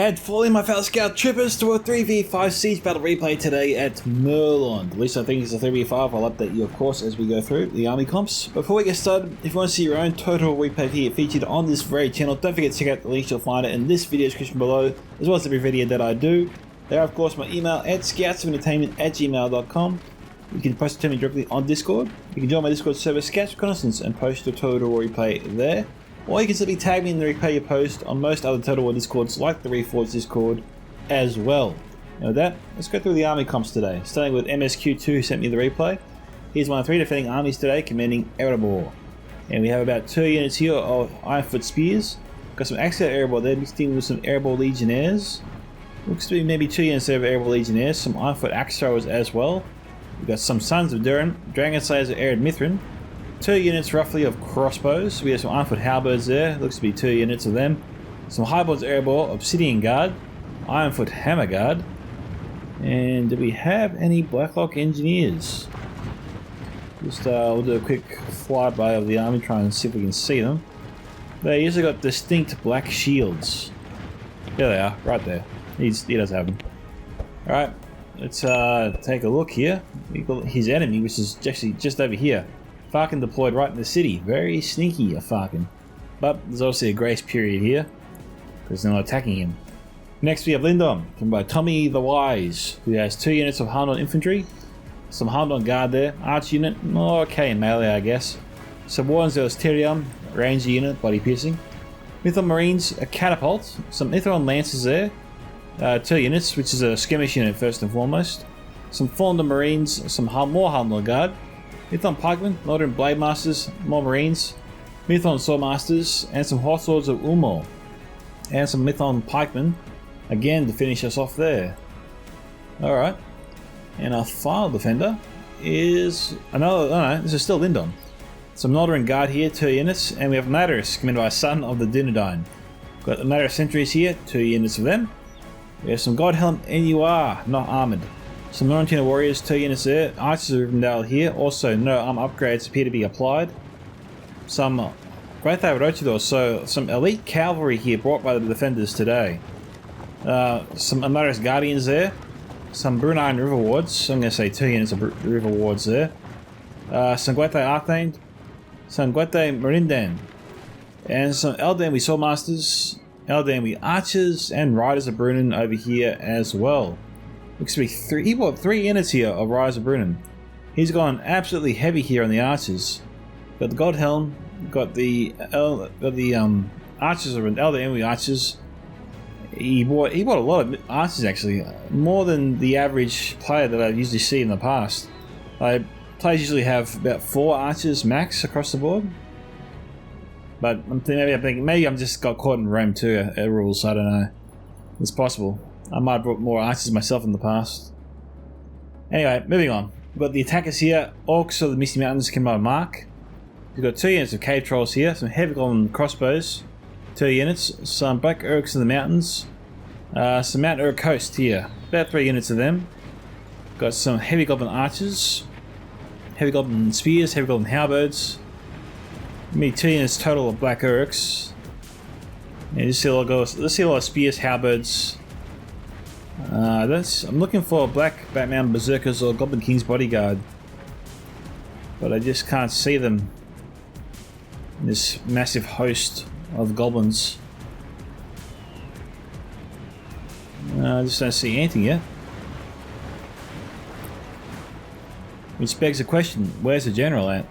And following my fellow scout troopers to a 3v5 siege battle replay today at Merlon. At least I think it's a 3v5. I'll update you of course as we go through the army comps. Before we get started, if you want to see your own total replay here featured on this very channel, don't forget to check out the links you'll find it in this video description below, as well as every video that I do. There are of course my email at scoutsoventertainment@gmail.com. You can post it to me directly on Discord. You can join my Discord server Scouts Reconnaissance and post your total replay there. Or you can simply tag me in the replay you post on most other Total War Discords like the Reforged Discord as well. Now with that, let's go through the army comps today. Starting with MSQ2 who sent me the replay. He's one of 3 defending armies today, commanding Erebor. And we have about 2 units here of Ironfoot Spears. Got some Axial Erebor there mixed in with some Erebor Legionnaires. Looks to be maybe 2 units there of Erebor Legionnaires, some Ironfoot Axe Throwers as well. We've got some Sons of Durin, Dragon Slayers of Arid Mithrin. 2 units roughly of crossbows. We have some Ironfoot Halberds there, looks to be 2 units of them. Some Highborns Erebor, Obsidian Guard, Ironfoot Hammer Guard. And do we have any Blacklock Engineers? Just we'll do a quick flyby of the army, try and see if we can see them. They usually got distinct black shields. There they are, right there. He does have them. Alright, let's take a look here. We got his enemy, which is actually just over here. Farkin deployed right in the city. Very sneaky, a Farkin. But there's obviously a grace period here, because they're not attacking him. Next we have Lindon, from by Tommy the Wise, who has 2 units of Harndon infantry. Some Harndon guard there. Arch unit, okay, melee I guess. Some Wardens Tyrion, ranger unit, body piercing. Mithron Marines, a catapult. Some Mithron Lancers there. 2 units, which is a skirmish unit first and foremost. Some Thorndon Marines, some more Harndon guard. Mithron Pikemen, Northern Blade Masters, more Marines, Mithron Swordmasters, and some Horse Swords of Ulmor. And some Mithron Pikemen, again to finish us off there. Alright, and our final defender is another, oh no, this is still Lindon. Some Northern Guard here, 2 units, and we have Matterus, commanded by Son of the Dunedain. Got the Matterus Sentries here, 2 units of them. We have some Godhelm NUR, not armoured. Some Norrentino Warriors, 2 units there. Archers of Rivendell here. Also, no armor upgrades appear to be applied. Some Great Rochador, so some elite cavalry here brought by the defenders today. Some Amaris Guardians there. Some Brunei River Wards. I'm going to say 2 units of River Wards there. Some Guete Arthane. Some Guete Marindan. And some Eldanwy Swordmasters. Eldanwy Archers and Riders of Brunnen over here as well. Looks to be 3. He bought 3 units here of Rise of Brunnen. He's gone absolutely heavy here on the archers. Got the Godhelm, got the archers of Elder Archers. He bought a lot of archers actually, more than the average player that I usually see in the past. Players usually have about 4 archers max across the board. But maybe I'm just got caught in Rome 2 rules. I don't know. It's possible. I might have brought more archers myself in the past. Anyway, moving on. We've got the attackers here. Orcs of the Misty Mountains, commanded by Mark. We've got 2 units of cave trolls here. Some heavy golden crossbows. 2 units. Some black Urks in the mountains. Some Mount Urk host here. About 3 units of them. Got some heavy goblin archers. Heavy goblin spears. Heavy goblin halberds. Maybe 2 units total of black Urks. Yeah, let's see a lot of spears, halberds. I'm looking for Black Batman Berserkers or Goblin King's Bodyguard, but I just can't see them in this massive host of goblins. I just don't see anything yet. Which begs the question, where's the general at?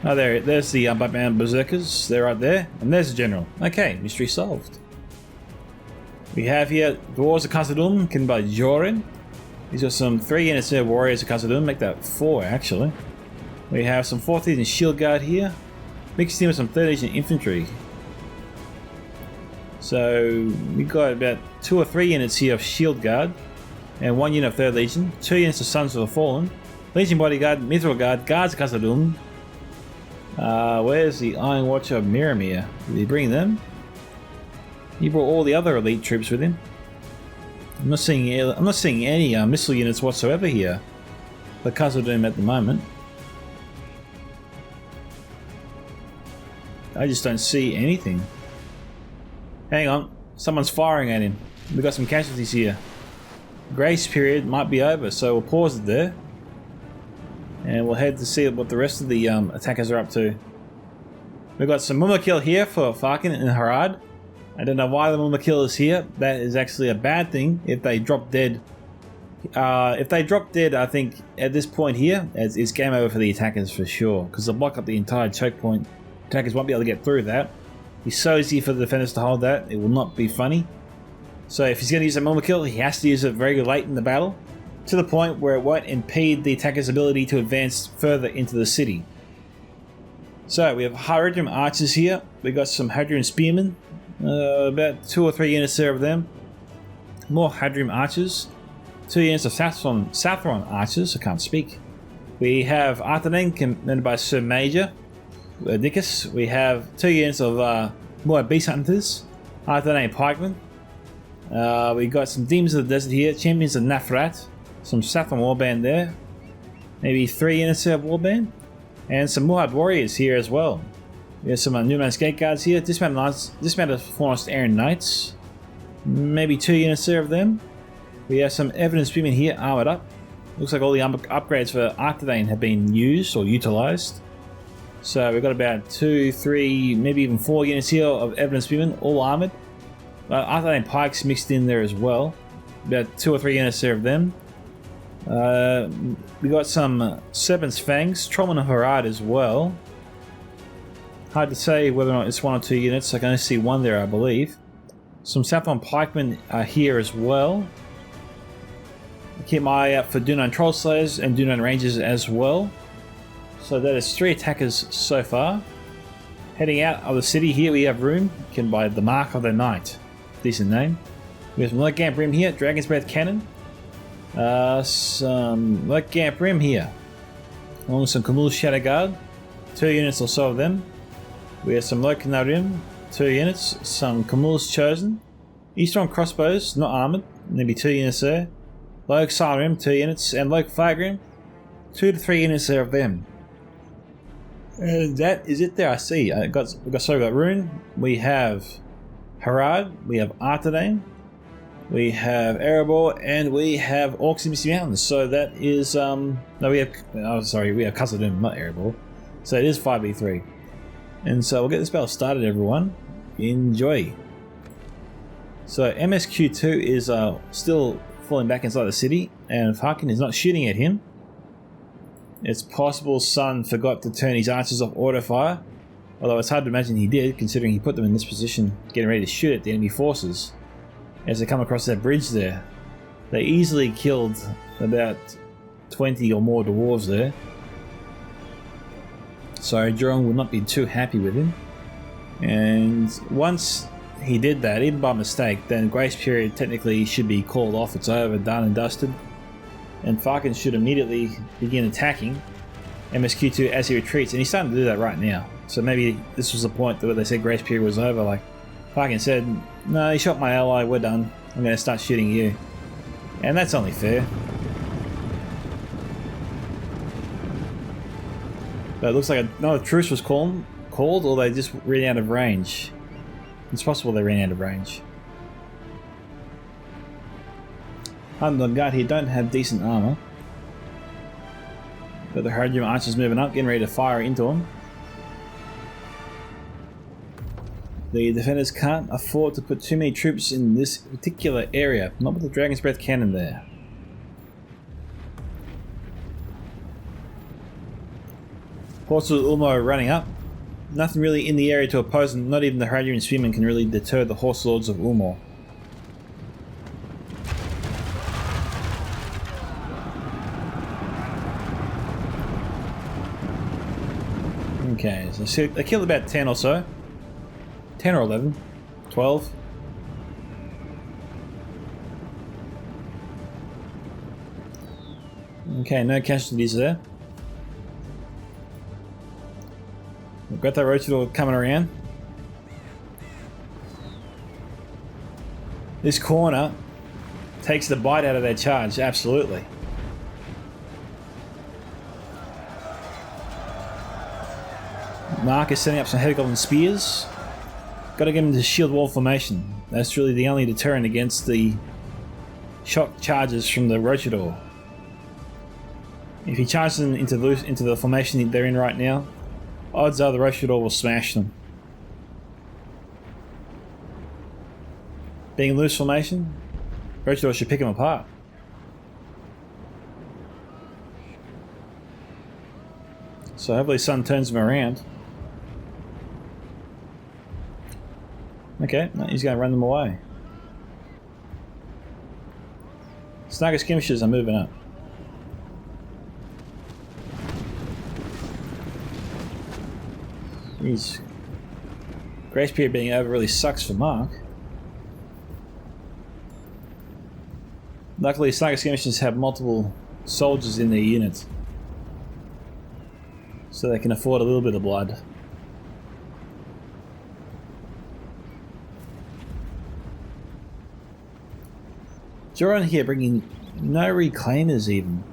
Oh, there's the Batman Berserkers, they're right there, and there's the general. Okay, mystery solved. We have here Dwarves of Khazad-dûm, commanded by Jorin. He's got some 3 units there, Warriors of Khazad-dûm, make that 4 actually. We have some 4th Edition Shield Guard here, mixed in with some 3rd Edition Infantry. So we've got about 2 or 3 units here of Shield Guard, and 1 unit of 3rd Legion, 2 units of Sons of the Fallen, Legion Bodyguard, Mithril Guard, Guards of Khazad-dûm. Where's the Iron Watcher of Miramir? Did he bring them? He brought all the other elite troops with him. I'm not seeing any missile units whatsoever here for Khazad-dûm at the moment. I just don't see anything. Hang on, someone's firing at him. We got some casualties here. Grace period might be over, so we'll pause it there. And we'll head to see what the rest of the attackers are up to. We've got some Mumma kill here for Farkin and Harad. I don't know why the Mumma kill is here. That is actually a bad thing if they drop dead. If they drop dead, I think at this point here, it's game over for the attackers for sure. Because they'll block up the entire choke point. Attackers won't be able to get through that. It's so easy for the defenders to hold that. It will not be funny. So if he's going to use a Mumma kill, he has to use it very late in the battle. To the point where it won't impede the attacker's ability to advance further into the city. So we have Hadrian archers here. We've got some Hadrian spearmen. About 2 or 3 units there of them. More Hadrian archers. 2 units of Sathron archers. I can't speak. We have Arthedain commanded by Sir Major Dickus. We have 2 units of more beast hunters. Arthedain pikemen. We got some demons of the desert here. Champions of Nafrat. Some Sathron warband there. Maybe 3 units of warband. And some Muad warriors here as well. We have some Newman's Gate guards here. Dismounted Foremost Aaron Knights. Maybe 2 units there of them. We have some evidence spearmen here armored up. Looks like all the upgrades for Arthedain have been used or utilized. So we've got about 2, 3, maybe even 4 units here of evidence spearmen, all armored. Arthedain pikes mixed in there as well. About 2 or 3 units there of them. We got some Serpent's Fangs, Trollman and Harad as well. Hard to say whether or not it's 1 or 2 units. I can only see 1 there, I believe. Some Sathron pikemen are here as well. Keep my eye out for Dunan Troll Slayers and Dunan Rangers as well. So that is 3 attackers so far. Heading out of the city here, we have room. You can buy the Mark of the Knight. Decent name. We have some Light Gamp Rim here, Dragon's Breath Cannon. Some Light Gamp Rim here. Along with some Kamul Shadow Guard. 2 units or so of them. We have some Light Canal Rim. 2 units. Some Kamul's Chosen. Eastern Crossbows, not armored. Maybe 2 units there. Low Silent Rim, 2 units. And Low Flag Rim. 2 to 3 units there of them. And that is it there, I see. We got Rune. We have Harad. We have Arthedain. We have Erebor, and we have Orcs in Misty Mountains. So that is no, we have we have Castle Doom, not Erebor. So it is 5v3. And so we'll get this battle started, everyone. Enjoy. So MSQ2 is still falling back inside the city, and Farkin is not shooting at him. It's possible Sun forgot to turn his archers off auto fire, although it's hard to imagine he did, considering he put them in this position, getting ready to shoot at the enemy forces. As they come across that bridge there, they easily killed about 20 or more dwarves there. So Jerome would not be too happy with him. And once he did that, even by mistake, then Grace Period technically should be called off. It's over, done and dusted. And Farkin should immediately begin attacking MSQ2 as he retreats. And he's starting to do that right now. So maybe this was the point where they said Grace Period was over. Like Farkin said, no, he shot my ally, we're done. I'm going to start shooting you. And that's only fair. But it looks like another truce was called, or they just ran out of range. It's possible they ran out of range. Under the guard here don't have decent armor. But the Hadrian archers moving up, getting ready to fire into them. The defenders can't afford to put too many troops in this particular area, not with the Dragon's Breath cannon there. Horses of Ulmo running up. Nothing really in the area to oppose them, not even the Hadrian spearmen can really deter the Horse Lords of Ulmo. Okay, so they killed about 10 or so. 10 or 11. 12. Okay, no casualties there. We've got that Roachador coming around. This corner takes the bite out of their charge, absolutely. Mark is setting up some Heavy Goblin Spears. Got to get him to shield wall formation. That's really the only deterrent against the shock charges from the Rochador. If he charges them into the formation they're in right now, odds are the Rochador will smash them. Being loose formation, Rochador should pick them apart. So hopefully Sun turns them around. Okay, no, he's going to run them away. Snagger skirmishers are moving up. Jeez. Grace period being over really sucks for Mark. Luckily, Snagger skirmishers have multiple soldiers in their units, so they can afford a little bit of blood. Joran here bringing no reclaimers even.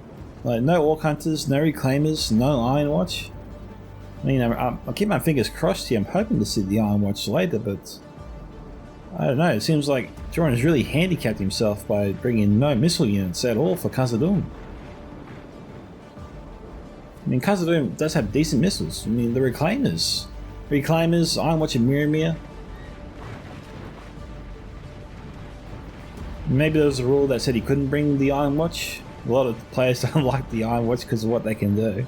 Like, no orc hunters, no reclaimers, no Iron Watch. I mean, I'll keep my fingers crossed here. I'm hoping to see the Iron Watch later, but I don't know. It seems like Joran has really handicapped himself by bringing no missile units at all for Khazad-dûm. I mean, Khazad-dûm does have decent missiles. I mean, the reclaimers, Iron Watch and Miramir. Maybe there was a rule that said he couldn't bring the Iron Watch. A lot of players don't like the Iron Watch because of what they can do.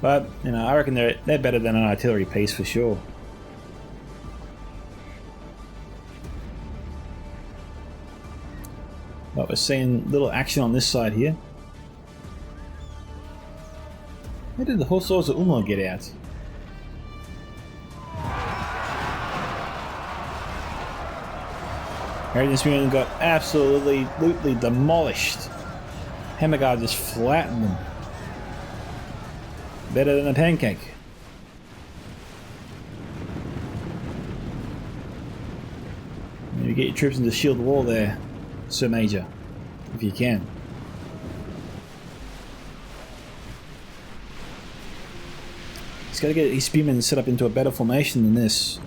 But, you know, I reckon they're better than an artillery piece for sure. But we're seeing little action on this side here. Where did the Hussars of Umar get out? This unit got absolutely demolished. Hammerguard just flattened them. Better than a pancake. Maybe get your troops into shield wall there, Sir Major, if you can. He's got to get his spearmen set up into a better formation than this.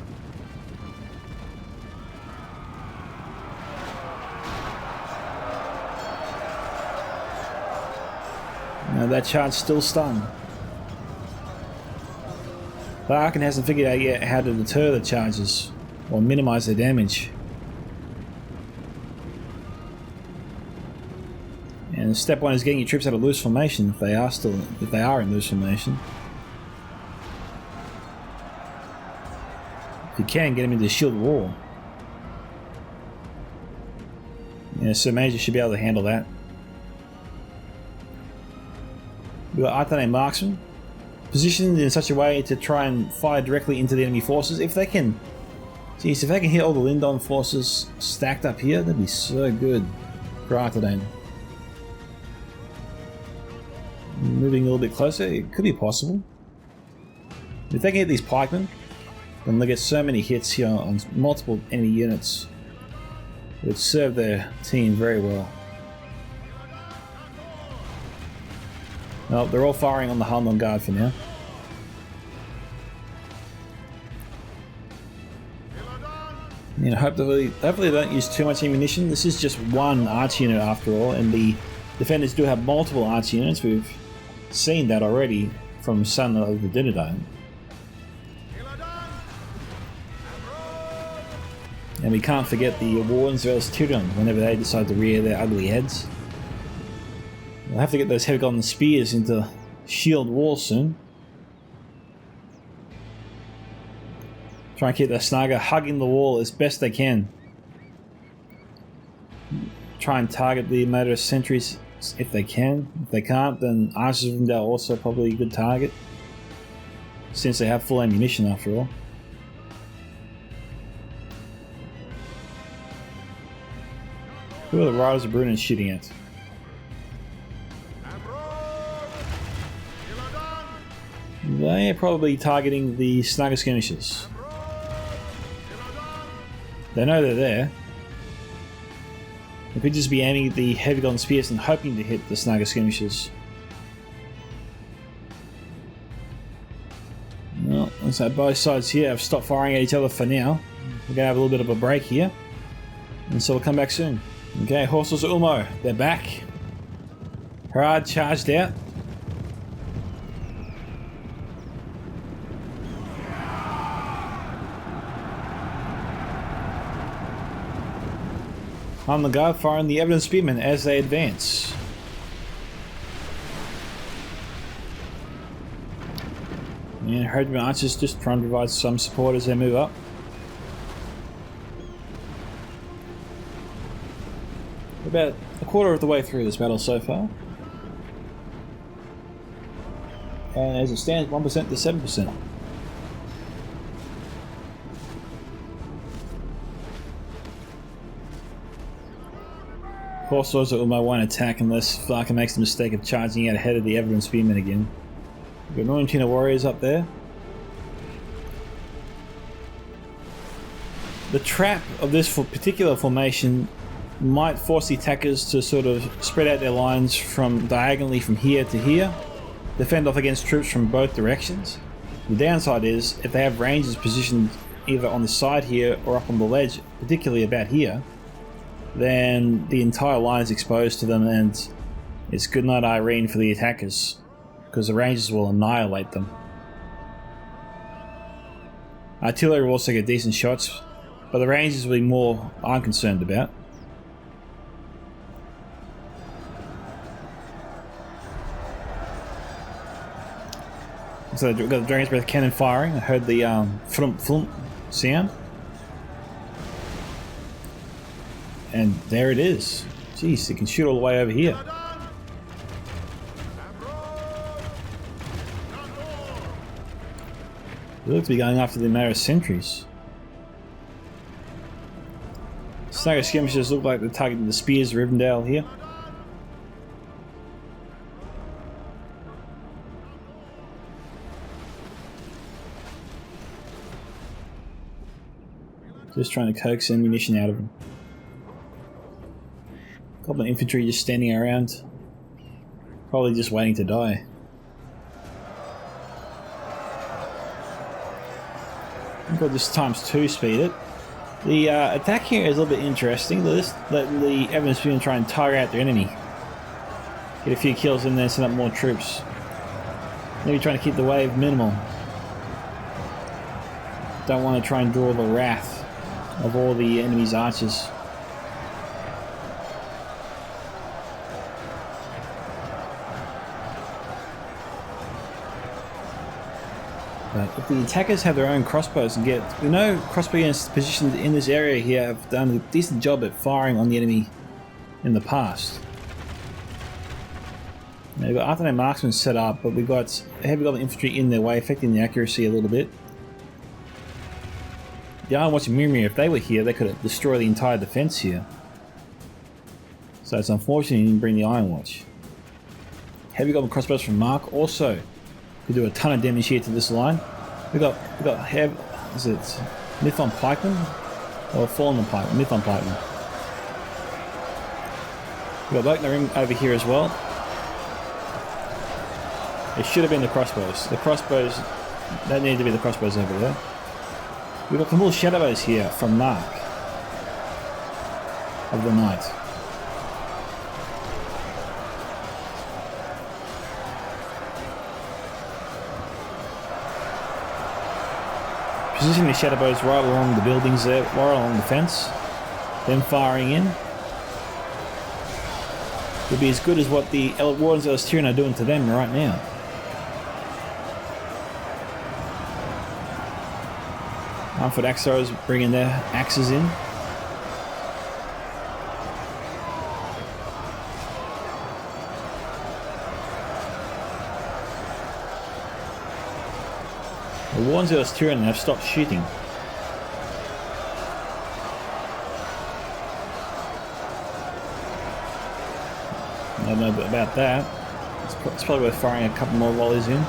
Now that charge still stunned. But Arkin hasn't figured out yet how to deter the charges or minimize their damage. And step one is getting your troops out of loose formation if they are in loose formation. If you can, get them into shield wall. Yeah, Sir Major should be able to handle that. We've got Artane marksmen positioned in such a way to try and fire directly into the enemy forces. If they can, geez, if they can hit all the Lindon forces stacked up here, that'd be so good for Artane. Moving a little bit closer, it could be possible. If they can hit these pikemen, then they'll get so many hits here on multiple enemy units. It would serve their team very well. Well, they're all firing on the Harmon Guard for now. You know, hopefully they don't use too much ammunition. This is just one arch unit after all, and the defenders do have multiple arch units. We've seen that already from Son of the Dinadine. And we can't forget the Wardens versus Tyrion whenever they decide to rear their ugly heads. We'll have to get those heavy golden spears into shield wall soon. Try and keep the Snagger hugging the wall as best they can. Try and target the motorist sentries if they can. If they can't, then Archers of Rindale also probably a good target, since they have full ammunition after all. Who are the Riders of Brunnen shooting at? They're probably targeting the Snagger skirmishers. They know they're there. They could just be aiming at the heavy golden spears and hoping to hit the Snagger skirmishers. Well, So both sides here have stopped firing at each other for now. We're going to have a little bit of a break here. And so we'll come back soon. Okay, Horses Ulmo, they're back. Harad charged out. On the guard, firing the evidence spearmen as they advance. And Herdman Archers just trying to provide some support as they move up. About a quarter of the way through this battle so far. And as it stands, 1% to 7%. Horse Lords Ulmo won't attack unless Flarka makes the mistake of charging out ahead of the Evident Spearmen again. We've got 19 warriors up there. The trap of this particular formation might force the attackers to sort of spread out their lines from diagonally from here to here, defend off against troops from both directions. The downside is, if they have ranges positioned either on the side here or up on the ledge, particularly about here, then the entire line is exposed to them and it's good night Irene for the attackers, because the ranges will annihilate them. Artillery will also get decent shots, but the ranges will be more I'm concerned about. So we've got the Dragon's Breath cannon firing. I heard the flump flump sound. And there it is. Jeez, it can shoot all the way over here. They look to be going after the Mara sentries. Snagger skirmishers look like they're targeting the spears of Rivendell here. Just trying to coax ammunition out of them. Couple of infantry just standing around, probably just waiting to die. I've got this ×2 speed it. The attack here is a little bit interesting. Let the evidence spearmen try and tire out their enemy. Get a few kills in there, send up more troops. Maybe trying to keep the wave minimal. Don't want to try and draw the wrath of all the enemy's archers. But if the attackers have their own crossbows and we know crossbow units positioned in this area here have done a decent job at firing on the enemy in the past. Now we've got afternoon marksmen set up, but we've got heavy goblin infantry in their way, affecting the accuracy a little bit. The Iron Watch and Mimir, if they were here, they could destroy the entire defense here. So it's unfortunate you didn't bring the Iron Watch. Heavy goblin crossbows from Mark also could do a ton of damage here to this line. We've got is it Mython Pikemen? Or Fallen Pikemen? Mython Pikemen. We've got Loknarim over here as well. It should have been the crossbows. The crossbows, that needed to be the crossbows over there. We've got some little shadowbows here from Mark of the Night. Positioning the shadowbows right along the buildings there, right along the fence, then firing in. Would be as good as what the Wardens of Tyrion are doing to them right now. Armfoot axe throwers bringing their axes in. The Wardens of Tyrion have stopped shooting. I don't know about that. It's probably worth firing a couple more volleys in.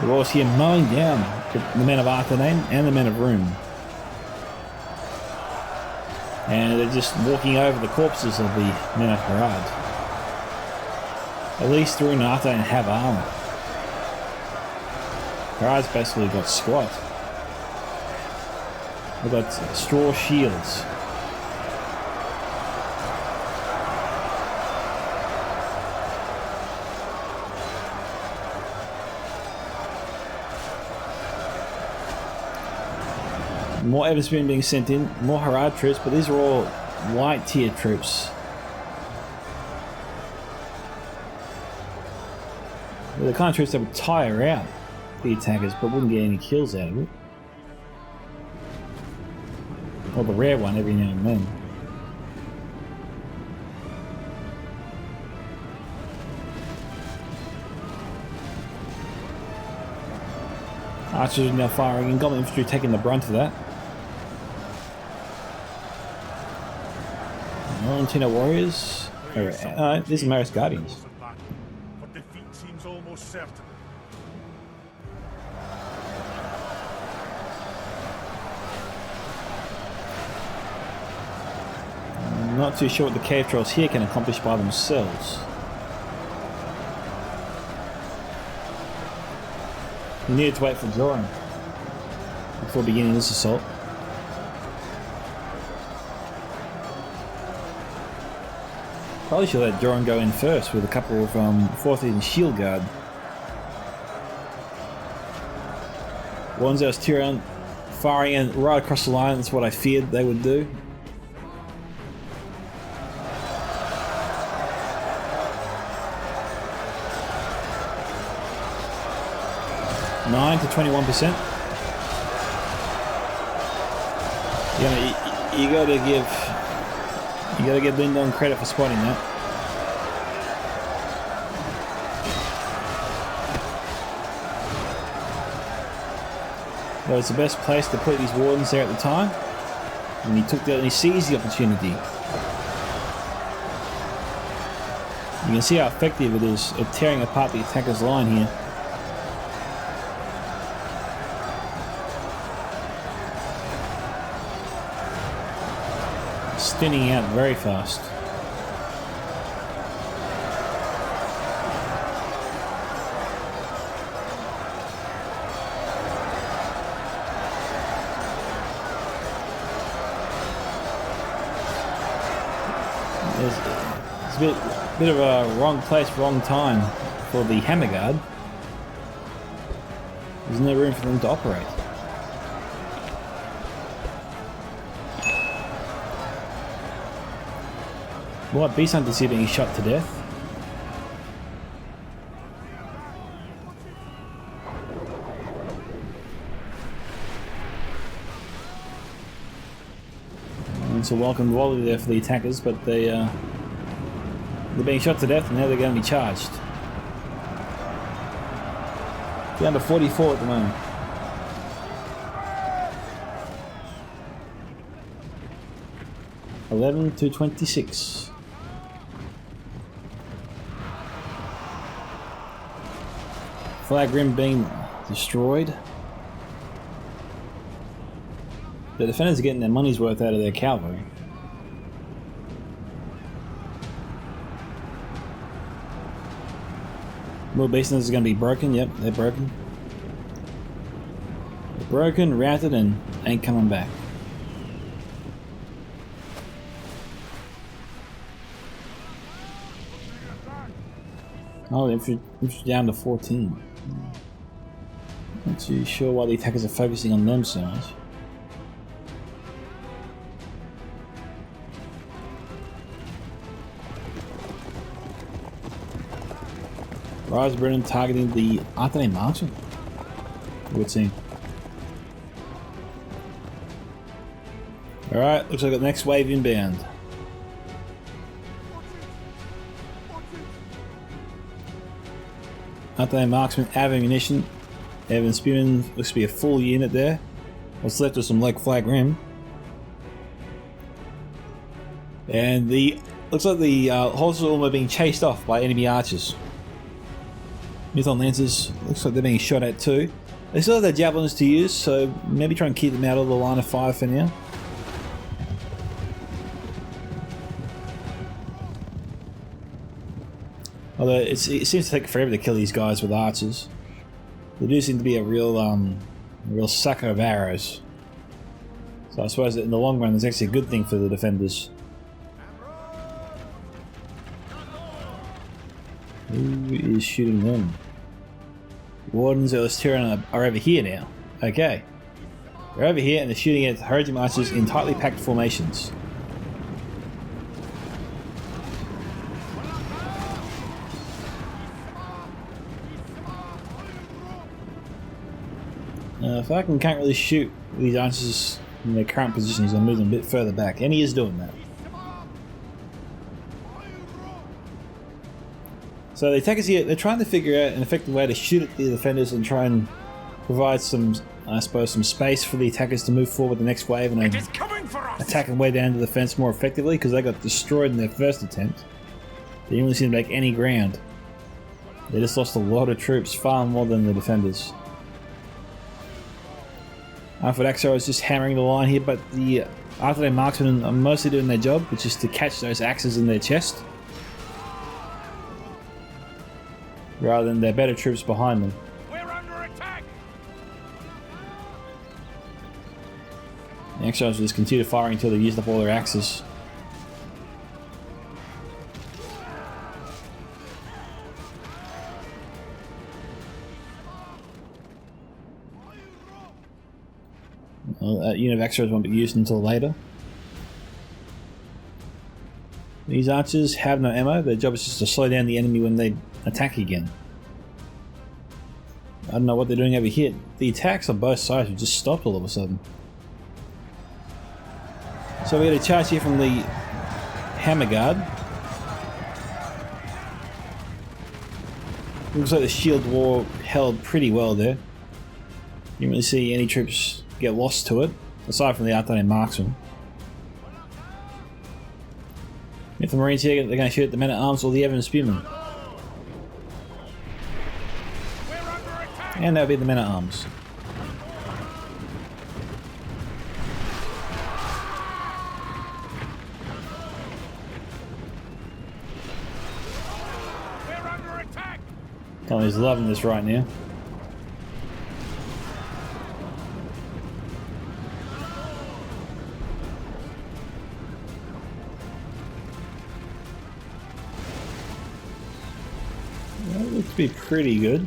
The Royals here mowing down the men of Arcanine and the men of Room. And they're just walking over the corpses of the men of Harad. At least Rune and Arcanine have armor. Harad's basically got squat. They've got straw shields. More Evan Spoon being sent in, more Harad troops, but these are all light tier troops. They're the kind of troops that would tire out the attackers, but wouldn't get any kills out of it. Or the rare one every now and then. Archers are now firing, and Goblin Infantry taking the brunt of that. Valentino Warriors. These are Maris Guardians. But defeat seems almost certain. I'm not too sure what the cave trolls here can accomplish by themselves. We needed to wait for drawing before beginning this assault. Probably should let Joran go in first with a couple of 4th edition shield guard. Wanzau's Tyrion firing in right across the line. That's what I feared they would do. (9 to 21%). You gotta give Lindon credit for spotting that. That was the best place to put these wardens there at the time, and he seized the opportunity. You can see how effective it is at tearing apart the attacker's line here. Spinning out very fast. It's a bit of a wrong place, wrong time for the Hammer Guard. There's no room for them to operate. What Beast Hunters here being shot to death. And it's a welcome volley there for the attackers, but they're being shot to death and now they're going to be charged. Down to 44 at the moment. (11 to 26). Flag rim being destroyed. The defenders are getting their money's worth out of their cavalry. More Beasthunters are going to be broken. Yep, they're broken. They're broken, routed, and ain't coming back. Oh, infantry down to 14. Not too sure why the attackers are focusing on them so much. Rise Brennan targeting the Arcanine Marksman. It would seem. Alright, looks like the next wave inbound. Arcanine Marksman, avid ammunition. Evan Spearman looks to be a full unit there. What's left of some leg flag rim. And looks like the horses are almost being chased off by enemy archers. Mython Lancers, looks like they're being shot at too. They still have their javelins to use, so maybe try and keep them out of the line of fire for now. Although it seems to take forever to kill these guys with archers. They do seem to be a real sucker of arrows. So I suppose that in the long run, it's actually a good thing for the defenders. Who is shooting them? Wardens of Tyrion are over here now. Okay. They're over here and they're shooting at Haruji archers in tightly packed formations. Falcon can't really shoot these archers in their current positions and move them a bit further back, and he is doing that. So the attackers here, they're trying to figure out an effective way to shoot at the defenders and try and provide some, I suppose, some space for the attackers to move forward the next wave and attack and way down to the fence more effectively, because they got destroyed in their first attempt. They didn't really seem to make any ground. They just lost a lot of troops, far more than the defenders. Alfred Axo is just hammering the line here, but the artillery marksmen are mostly doing their job, which is to catch those axes in their chest, rather than their better troops behind them. We're under attack. The Axos will just continue firing until they've used up all their axes. Well, that unit of Axos won't be used until later. These archers have no ammo. Their job is just to slow down the enemy when they attack again. I don't know what they're doing over here. The attacks on both sides have just stopped all of a sudden. So we get a charge here from the Hammer Guard. Looks like the shield wall held pretty well there. You didn't really see any troops get lost to it, aside from the artillery marksmen. If the Marines here, they're going to shoot at the men-at-arms or the Evan Spearmen. And that'll be the men-at-arms. Tommy's loving this right now. That looks to be pretty good.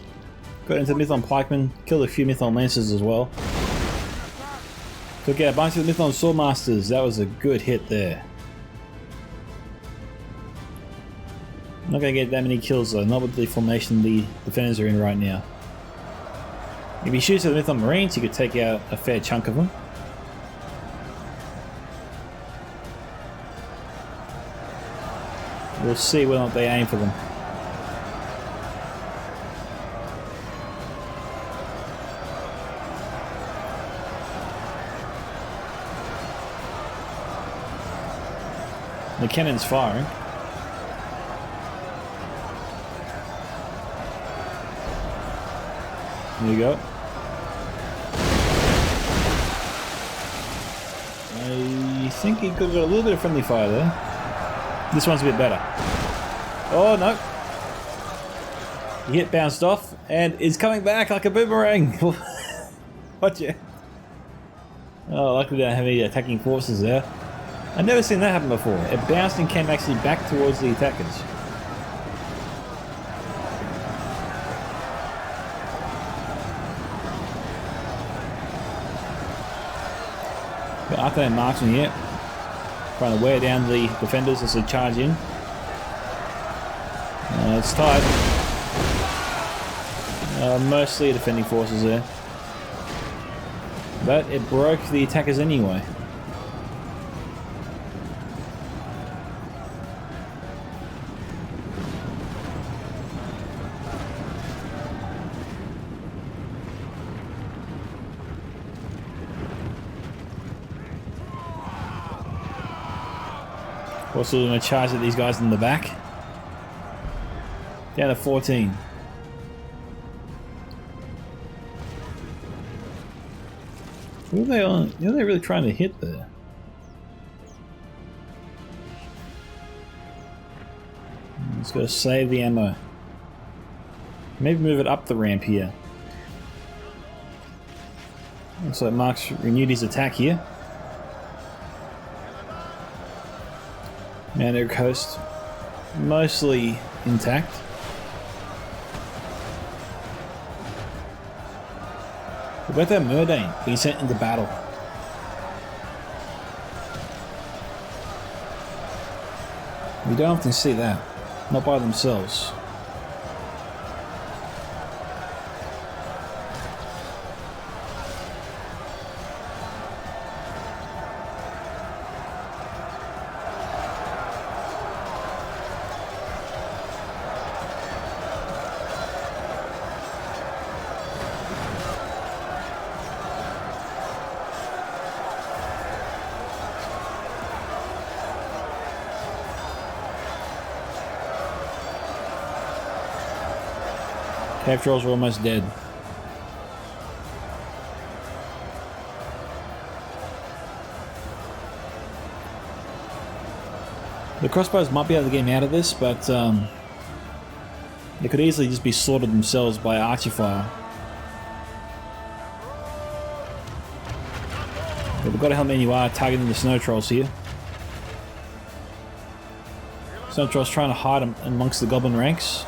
Got into Mython Pikemen, killed a few Mython Lancers as well. Took out a bunch of the Mython Swordmasters. That was a good hit there. Not going to get that many kills though, not with the formation the defenders are in right now. If he shoots at the Mython Marines, he could take out a fair chunk of them. We'll see whether or not they aim for them. The cannon's firing. There you go. I think he could have got a little bit of friendly fire there. This one's a bit better. Oh no! The hit bounced off and is coming back like a boomerang. Watch it. Oh, luckily they don't have any attacking forces there. I've never seen that happen before. It bounced and came actually back towards the attackers. Got artillery marksmen here, trying to wear down the defenders as they charge in. It's tight. Mostly defending forces there, but it broke the attackers anyway. Also going to charge at these guys in the back. Down to 14. Who are they on? Who are they really trying to hit there? Let's go save the ammo. Maybe move it up the ramp here. Looks like Mark's renewed his attack here. Mando coast mostly intact. What about that Murdane being sent into battle? We don't often see that. Not by themselves. Cave trolls are almost dead. The crossbows might be able to get him out of this, but they could easily just be slaughtered themselves by archer fire. But we've got to help men you are targeting the snow trolls here. Snow trolls trying to hide amongst the goblin ranks.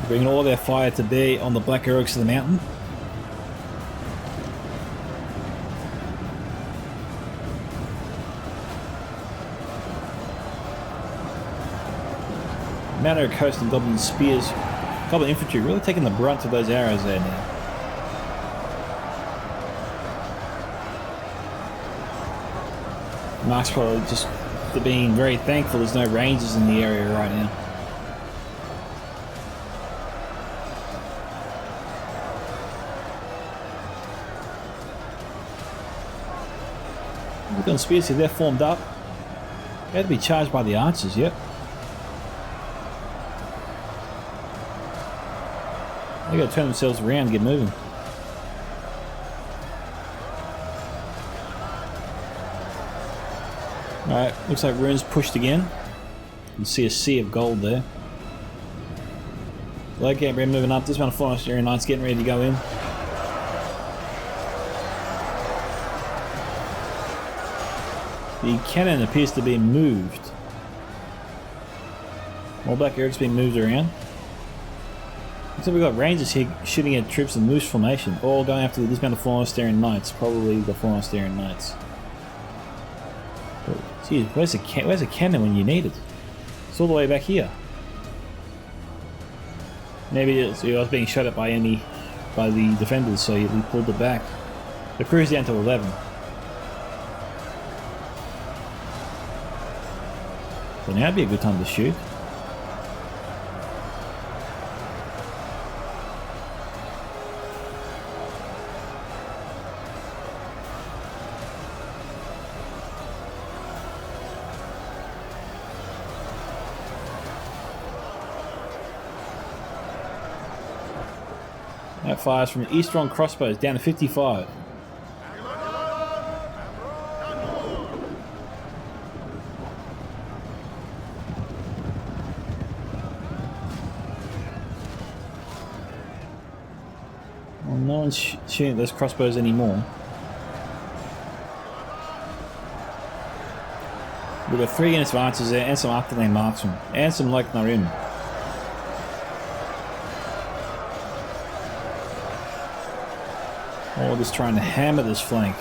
Bringing all their fire to bear on the black heroics of the mountain. Mount Coast and Goblin spears, Goblin infantry really taking the brunt of those arrows there now. Mark's probably just being very thankful there's no rangers in the area right now. Look on spears here, they're formed up. They had to be charged by the archers, yep. They gotta turn themselves around and get moving. Alright, looks like runes pushed again. You can see a sea of gold there. Low gate red moving up. This one, Forest Area Knights getting ready to go in. The cannon appears to be moved. More black arrows being moved around. Looks like we've got rangers here shooting at troops in loose formation, all going after the dismounted Forestarian Knights, probably the Forestarian Knights. Gee, where's a cannon when you need it? It's all the way back here. Maybe it was being shot at by the defenders, so we pulled it back. The crew's down to 11. So now would be a good time to shoot. That fires from Eastron crossbows down to 55. Well, no one's shooting at those crossbows anymore. We've got 3 units of archers there and some afterlane marksmen and some like Narim. All just trying to hammer this flank.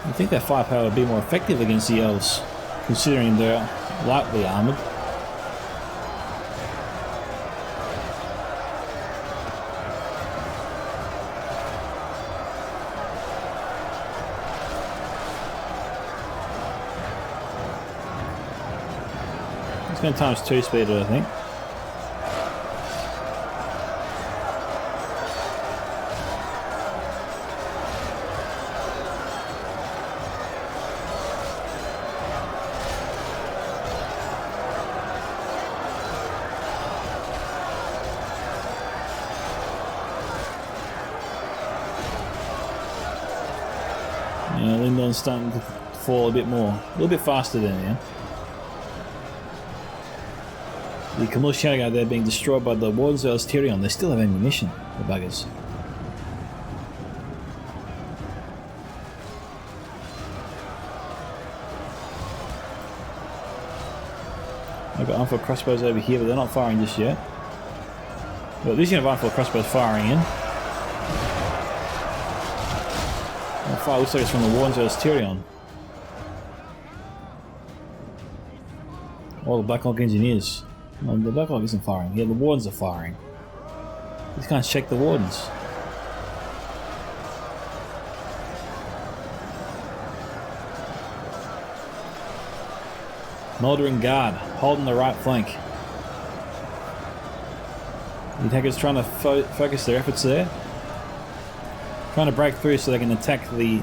I think that firepower would be more effective against the elves, considering they're lightly armoured. It's going to times 2 speed it, I think. Lindon's starting to fall a bit more. A little bit faster than now. The Camille Shadow there being destroyed by the Wardensville's Tyrion. They still have ammunition, the buggers. I've got Armful crossbows over here, but they're not firing just yet. But this unit of Armful crossbows firing in. The fire looks like it's from the Wardensville's Tyrion. All the Blackhawk engineers. No, the Blackhawk isn't firing. Yeah, the Wardens are firing. These can't check the Wardens. Mouldering Guard, holding the right flank. The attackers trying to focus their efforts there. Trying to break through so they can attack the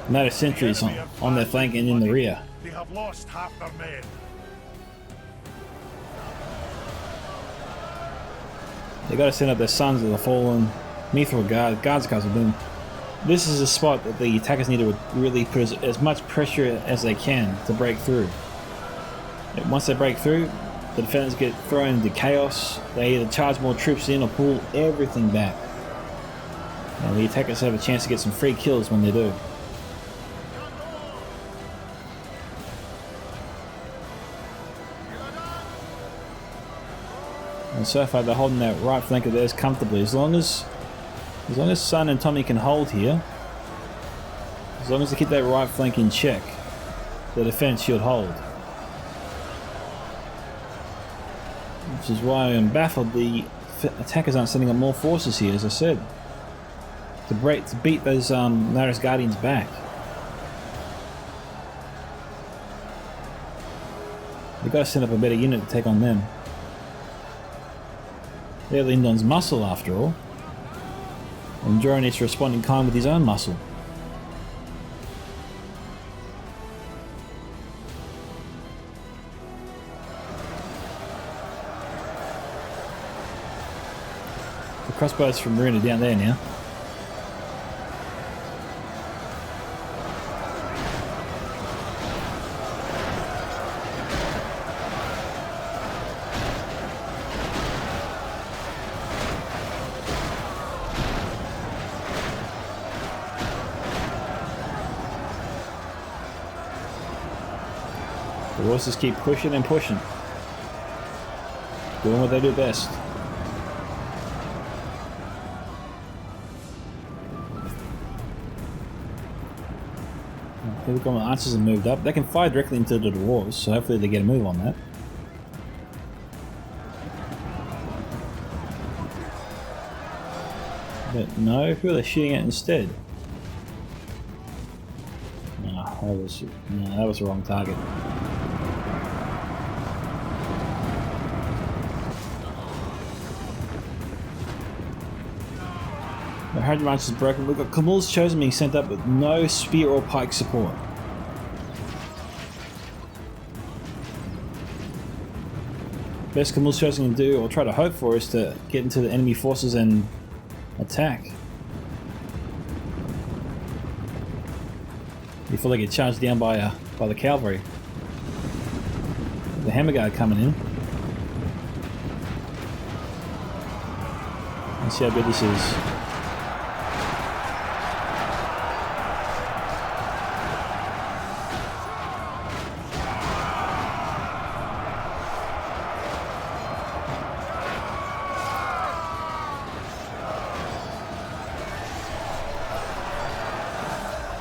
Nato sentries on their flank and in the rear. They have lost half their men. They got to send up their Sons of the Fallen, Mithril Guards have been. This is a spot that the attackers need to really put as much pressure as they can to break through. Once they break through, the defenders get thrown into chaos. They either charge more troops in or pull everything back. And the attackers have a chance to get some free kills when they do. And so far they're holding that right flank of theirs comfortably. As long as Son and Tommy can hold here, as long as they keep that right flank in check, the defense should hold. Which is why I'm baffled the attackers aren't sending up more forces here, as I said, to beat those Naris Guardians back. They've got to send up a better unit to take on them. They're Lindon's muscle after all, and Joran needs to respond in kind with his own muscle. The crossbows from Marina down there now. The horses keep pushing and pushing, doing what they do best. Here we go, my archers have moved up. They can fire directly into the dwarves, so hopefully they get a move on that. But no, who are they shooting at instead? No, that was the wrong target. The Hardy March is broken. We've got Camille's Chosen being sent up with no spear or pike support. Best Camille's Chosen can do, or try to hope for, is to get into the enemy forces and attack before they get charged down by the cavalry. The Hammer Guard coming in. Let's see how good this is.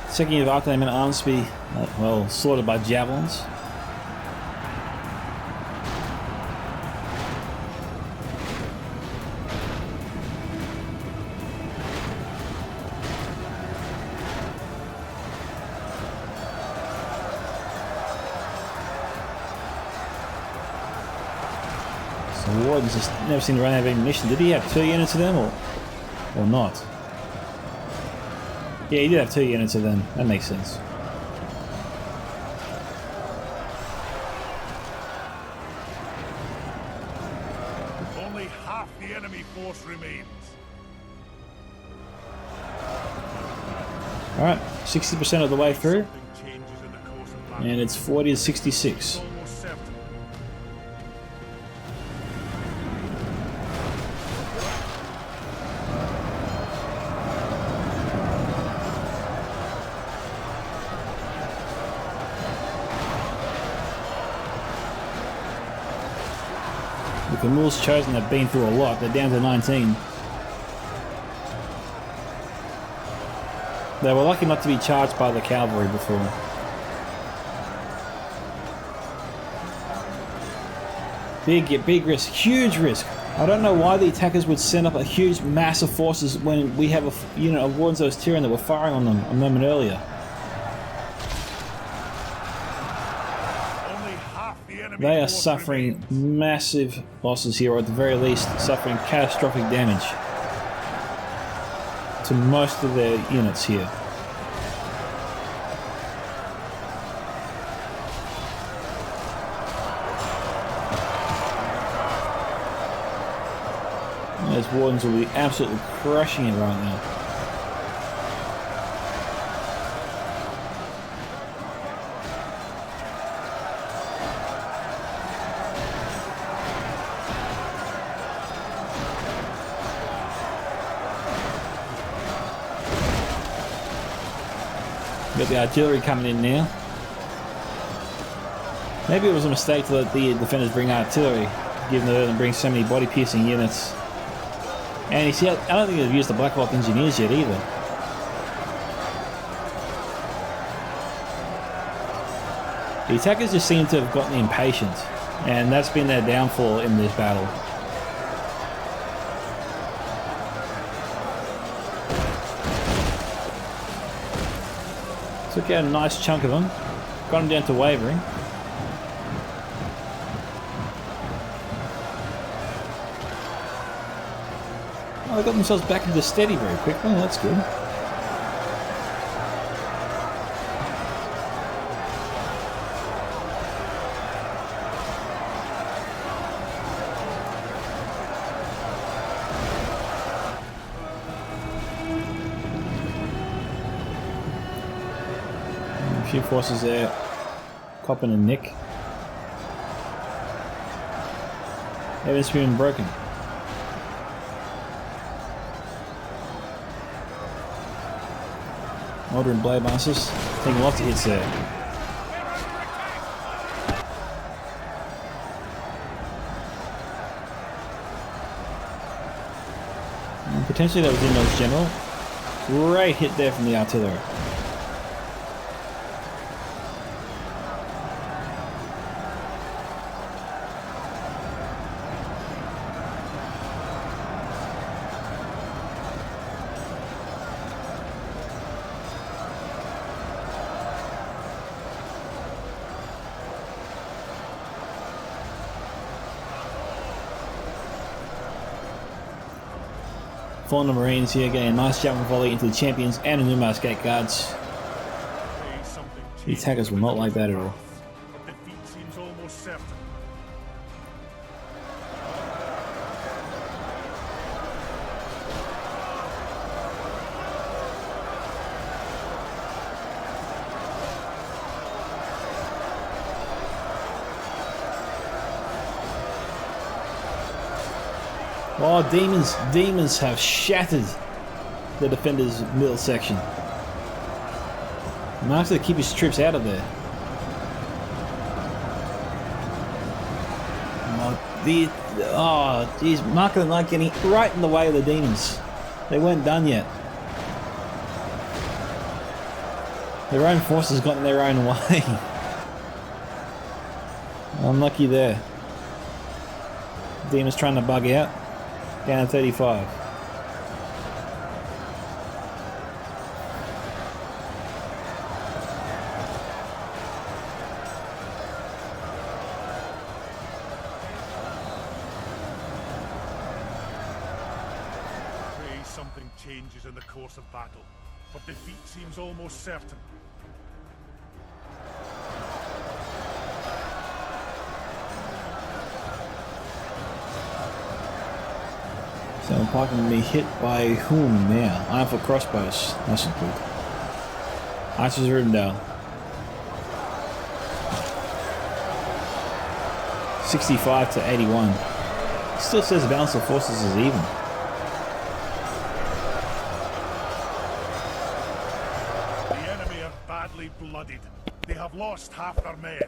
Second unit of Arcanum and arms to be, well, slaughtered by javelins. So Warden's just never seemed to run out of ammunition. Did he have 2 units of them or not? Yeah, he did have 2 units of them. That makes sense. Only half the enemy force remains. Alright, 60% of the way through, Something changes in the course of battle. and it's 40 to It's 66. almost certain. With the Moors chosen have been through a lot, they're down to 19. They were lucky not to be charged by the cavalry before. Big risk, huge risk. I don't know why the attackers would send up a huge mass of forces when we have a unit of Wardens of Tyrion that were firing on them a moment earlier. Only half the enemy They are force suffering remains. massive losses here, or at the very least suffering catastrophic damage to most of their units here. Those Wardens will be absolutely crushing it right now. Got the artillery coming in now. Maybe it was a mistake to let the defenders bring artillery, given that they didn't bring so many body-piercing units. And you see, I don't think they've used the Black Hawk Engineers yet either. The attackers just seem to have gotten impatient, and that's been their downfall in this battle. Took out a nice chunk of them, got them down to wavering. Oh, they got themselves back into steady very quickly, that's good. A few forces there, copping a nick. Everything's been broken. Mortar and blade masters taking lots of hits there. And potentially that was Indel's general. Great hit there from the artillery. Fallen the Marines here getting a nice javelin volley into the champions and the Numas gate guards. The attackers will not like that at all. But defeat seems almost certain. Oh, demons have shattered the defenders' middle section. Nice to keep his troops out of there. Oh, geez, Micka and Knight getting right in the way of the demons. They weren't done yet. Their own forces got in their own way. Unlucky there. Demons trying to bug out. Down to 35. Pray something changes in the course of battle, but defeat seems almost certain. So I'm probably going to be hit by whom now? Iron for crossbows. That's not good. Archers Rivendell. 65 to 81. Still says the balance of forces is even. The enemy are badly bloodied. They have lost half their men.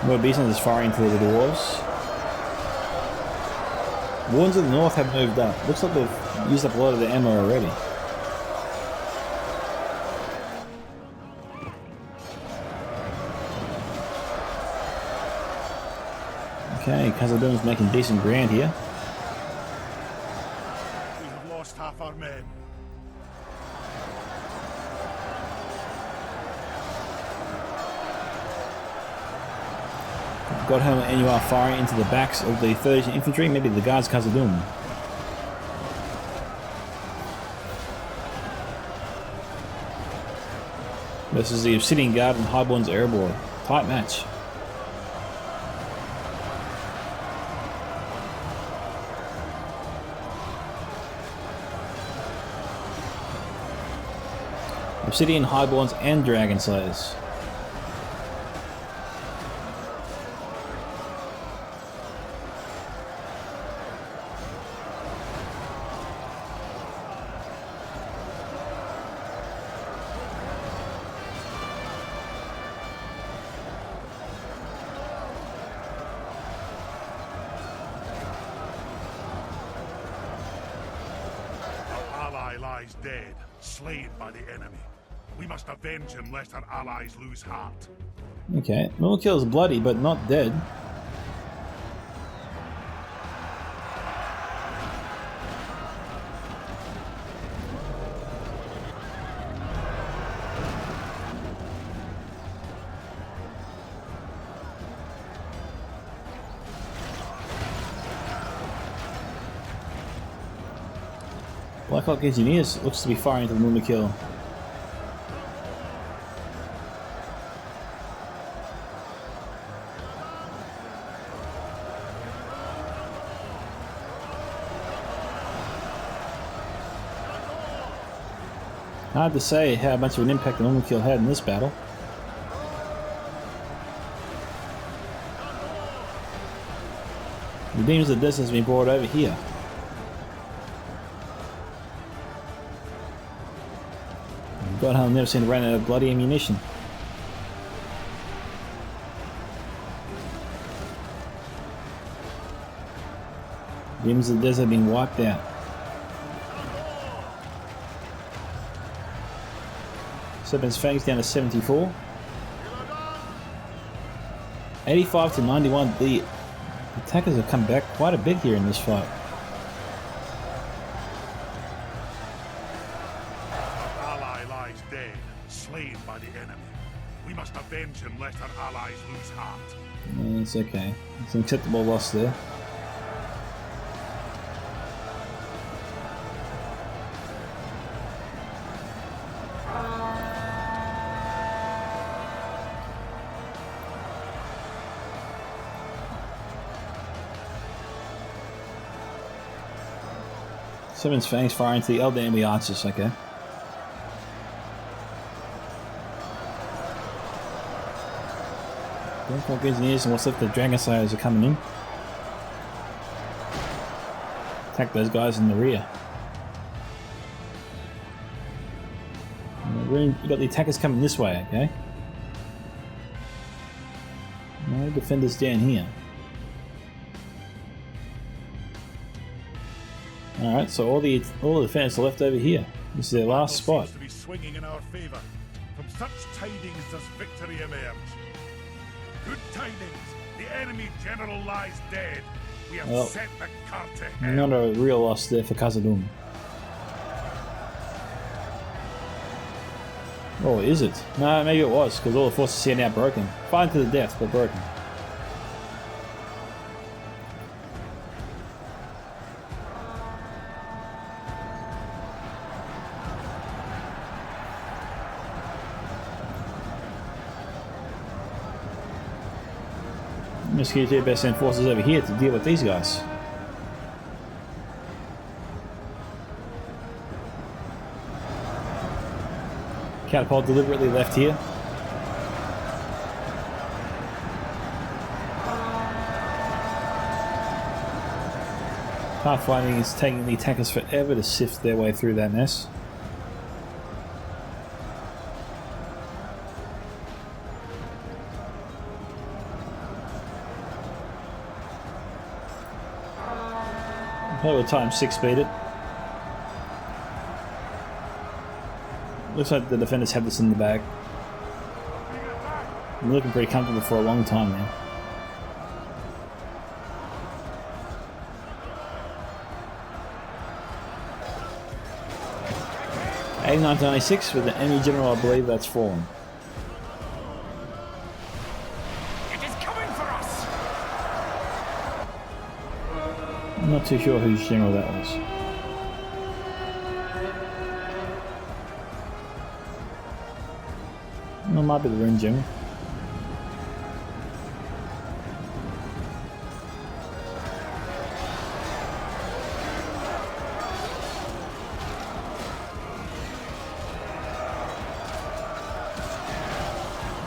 More Beeson is firing into the dwarves. The ones in the north have moved up. Looks like they've used up a lot of the ammo already. Okay, Khazad-dûm's making decent ground here. We have lost half our men. Godhelm and you are firing into the backs of the 30th Infantry, maybe the guards Khazad-dûm. Versus the Obsidian Guard and Highborn's Airborne. Tight match. Obsidian, Highborns and Dragon Slayers. Our ally lies dead, slain by the enemy. We must avenge him lest our allies lose heart. Okay, Mulkill's bloody but not dead. Blackhawk Engineers looks to be firing into the Mulkill. Hard to say how much of an impact the Mulkill had in this battle. The Demons of the Desert has been brought over here. Godhelm never seemed to run out of bloody ammunition. Demons of the Desert have been wiped out. Serpent's Fangs down to 74. 85 to 91. The attackers have come back quite a bit here in this fight. Our ally lies dead, slain by the enemy. We must avenge him lest our allies lose heart. Yeah, it's okay. It's an acceptable loss there. Seven's Fangs firing to the Elder Enemy Archers, okay. Blackhawk Engineers and what's left of the Dragon Slayers are coming in. Attack those guys in the rear. We've got the attackers coming this way, okay. No defenders down here. Alright, so all the defenders are left over here. This is their last spot. Seems to be swinging in our favor. From such tidings does victory emerge. Good tidings. The enemy general lies dead. We have set the cart to hell. Not a real loss there for Khazad-dûm. Oh, is it? No, maybe it was, because all the forces here are now broken. Fighting to the death, but broken. MSQ2 best send forces over here to deal with these guys. Catapult deliberately left here. Pathfinding is taking the attackers forever to sift their way through that mess. Probably will time 6-speed it. Looks like the defenders have this in the bag. I'm looking pretty comfortable for a long time now. A1996 with the enemy general, I believe that's fallen. It is coming for us. I'm not too sure whose general that was. It might be the Ring general.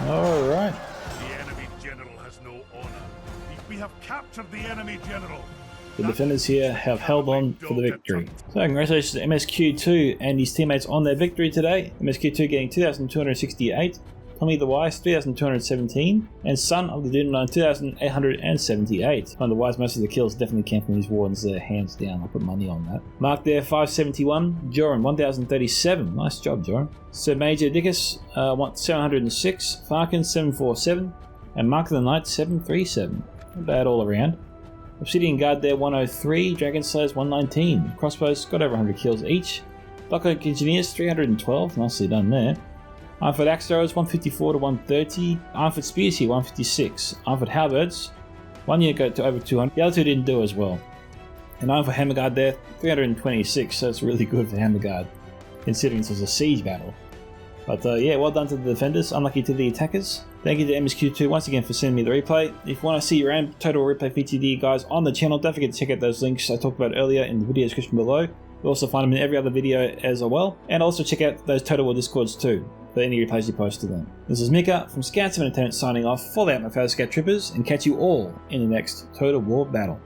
Alright. The enemy general has no honor. We have captured the enemy general. The defenders here have held on for the victory. So congratulations to MSQ2 and his teammates on their victory today. MSQ2 getting 2,268, Tommy the Wise 3,217, and Son of the Doodle 2,878. One of the Wise, most of the kills definitely came from these wardens there, hands down. I'll put money on that. Mark there 571, Joran 1,037. Nice job, Joran. Sir Major Dickus 706, Farkin 747, and Mark of the Knight 737. Not bad all around. Obsidian Guard there 103, Dragon Slayers 119, Crossbows got over 100 kills each, Buckle Engineers 312, nicely done there. Ironfoot Axe Throwers 154 to 130, Ironfoot Spears here 156, Ironfoot Halberds, one unit got to over 200, the other two didn't do as well. And Ironfoot Hammer Guard there 326, so it's really good for Hammer Guard, considering this was a siege battle. But yeah, well done to the defenders, unlucky to the attackers. Thank you to MSQ2 once again for sending me the replay. If you want to see your own total replay VTD guys on the channel, don't forget to check out those links I talked about earlier in the video description below. You'll also find them in every other video as well. And also check out those Total War Discords too, for any replays you post to them. This is Micka from Scouts of Entertainment signing off. Follow out my fellow Scout Troopers and catch you all in the next Total War battle.